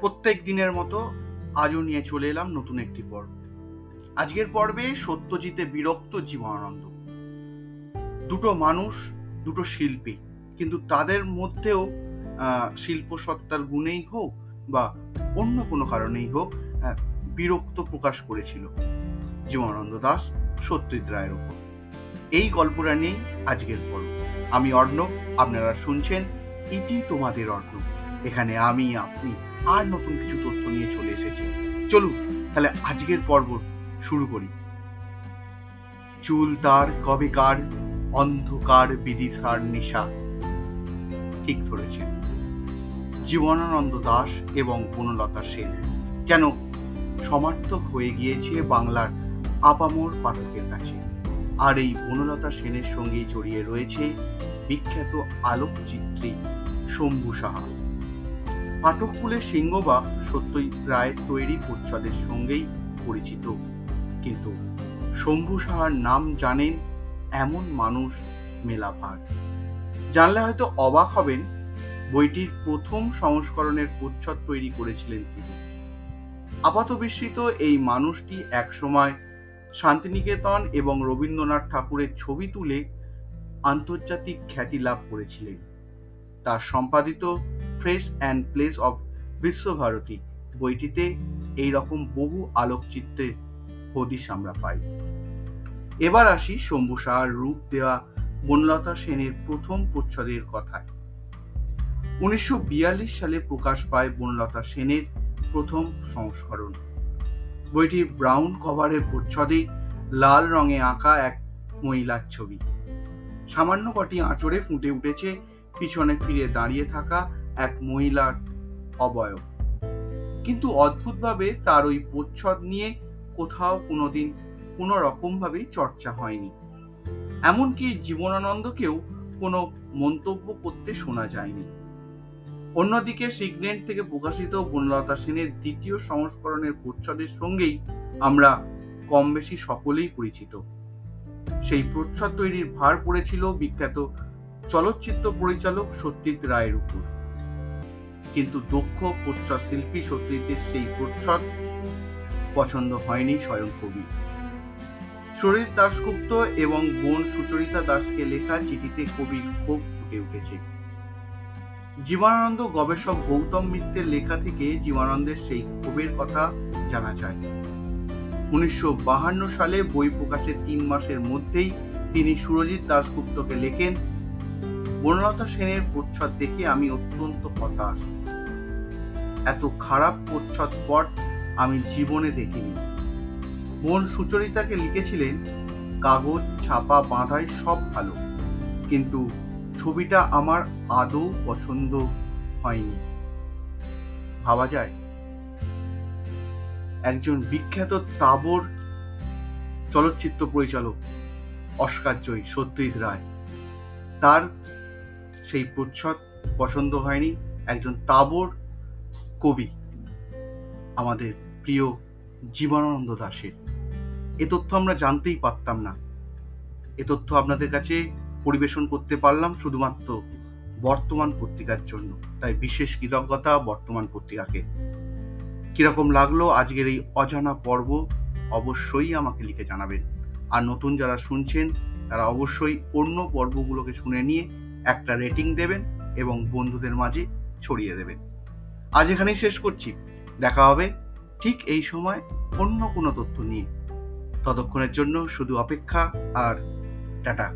প্রত্যেক দিনের মতো আজও নিয়ে চলে এলাম নতুন একটি পর্ব। আজকের পর্বে সত্যজিতে বিরক্ত জীবনানন্দ। দুটো মানুষ, দুটো শিল্পী, কিন্তু তাদের মধ্যেও শিল্প সত্তার গুণেই হোক বা অন্য কোনো কারণেই হোক বিরক্ত প্রকাশ করেছিল জীবনানন্দ দাশ সত্যজিৎ রায়ের উপর। এই গল্পটা নিয়েই আজকের পর্ব। আমি অর্ণব, আপনারা শুনছেন ইতি তোমাদের অর্ণব। এখানে আমি, আপনি আর নতুন কিছু তথ্য নিয়ে চলে এসেছি। চলুন তাহলে আজকের পর্ব শুরু করি। চুল তার কবেকার, অন্ধকার বিদিশার নেশা। ঠিক ধরেছেন, জীবনানন্দ দাশ এবং বনলতা সেন যেন সমার্থক হয়ে গিয়েছে বাংলার আপামর পাঠকের কাছে। আর এই বনলতা সেনের সঙ্গেই জড়িয়ে রয়েছে বিখ্যাত আলোকচিত্রী শম্ভু সাহা। পাঠককুলের সিংহ বা সত্যজিৎ রায়ের তৈরি প্রচ্ছদের সঙ্গেই পরিচিত, কিন্তু শম্ভু সাহার নাম জানেন এমন মানুষ মেলাভার। জানলে হয়তো অবাক হবেন, বইটির প্রথম সংস্করণের প্রচ্ছদ তৈরি করেছিলেন তিনি। আপাতবিস্মৃত এই মানুষটি একসময় শান্তিনিকেতন এবং রবীন্দ্রনাথ ঠাকুরের ছবি তুলে আন্তর্জাতিক খ্যাতি লাভ করেছিলেন। তার সম্পাদিত fresh and place of Visvabharati বইটিতে এই রকম বহু আলোকচিত্রের হদিশ আমরা পাই। এবার আসি শম্ভু সাহার রূপ দেওয়া বনলতা সেনের প্রথম প্রচ্ছদের কথায়। 1942 সালে প্রকাশ পায় বনলতা সেনের প্রথম সংস্করণ। বইটির ব্রাউন কভারের প্রচ্ছদে লাল রঙে আঁকা এক মহিলার ছবি। সামান্য কটি আঁচড়ে ফুটে উঠেছে পিছনে ফিরে দাঁড়িয়ে থাকা এক মহিলার অবয়ব। কিন্তু অদ্ভুতভাবে তার ওই প্রচ্ছদ নিয়ে কোথাও কোনোদিন কোনো রকমভাবে চর্চা হয়নি। এমনকি জীবনানন্দকেও কোনো মন্তব্য করতে শোনা যায়নি। অন্যদিকে সিগনেট থেকে প্রকাশিত বনলতা সেনের দ্বিতীয় সংস্করণের প্রচ্ছদের সঙ্গেই আমরা কম বেশি সকলেই পরিচিত। সেই প্রচ্ছদ তৈরির ভার পড়েছিল বিখ্যাত চলচ্চিত্র পরিচালক সত্যজিৎ রায়ের উপর। কিন্তু দক্ষ প্রচ্ছদ শিল্পী সত্যজিতের সেই প্রচ্ছদ পছন্দ হয়নি স্বয়ং কবি। সুরজিৎ দাশগুপ্ত এবং বোন সুচরিতা দাসকে লেখা চিঠিতে কবির ক্ষোভ ফুটে উঠেছে। জীবনানন্দ গবেষক গৌতম মিত্রের লেখা থেকে জীবনানন্দের সেই ক্ষোভের কথা জানা যায়। 1952 সালে বই প্রকাশের 3 মাসের মধ্যেই তিনি সুরজিৎ দাশগুপ্তকে লেখেন, বনলতা সেনের প্রচ্ছদ দেখে আমি অত্যন্ত হতাশ। এত খারাপ প্রচ্ছদ পট আমি জীবনে দেখিনি। বোন সুচরিতাকে লিখেছিলেন, কাগজ ছাপা বাঁধাই সব ভালো, কিন্তু ছবিটা আমার আদৌ পছন্দ হয়নি। ভাবা যায়, একজন বিখ্যাত তাবড় চলচ্চিত্র পরিচালক, অস্কার জয়ী সত্যজিৎ রায়, তার সেই প্রচ্ছদ পছন্দ হয়নি একজন তাবড় কবি আমাদের প্রিয় জীবনানন্দ দাশের। এ তথ্য আমরা জানতেই পারতাম না। এ তথ্য আপনাদের কাছে পরিবেশন করতে পারলাম শুধুমাত্র বর্তমান পত্রিকার জন্য, তাই বিশেষ কৃতজ্ঞতা বর্তমান পত্রিকাকে। কিরকম লাগলো আজকের এই অজানা পর্ব অবশ্যই আমাকে লিখে জানাবেন। আর নতুন যারা শুনছেন তারা অবশ্যই অন্য পর্বগুলোকে শুনে নিয়ে একটা রেটিং দেবেন এবং বন্ধুদের মাঝে ছড়িয়ে দেবেন। আজ এখানেই শেষ করছি। দেখা হবে ঠিক এই সময় অন্য কোনো তথ্য নিয়ে। ততক্ষণের জন্য শুধু অপেক্ষা আর টাটা।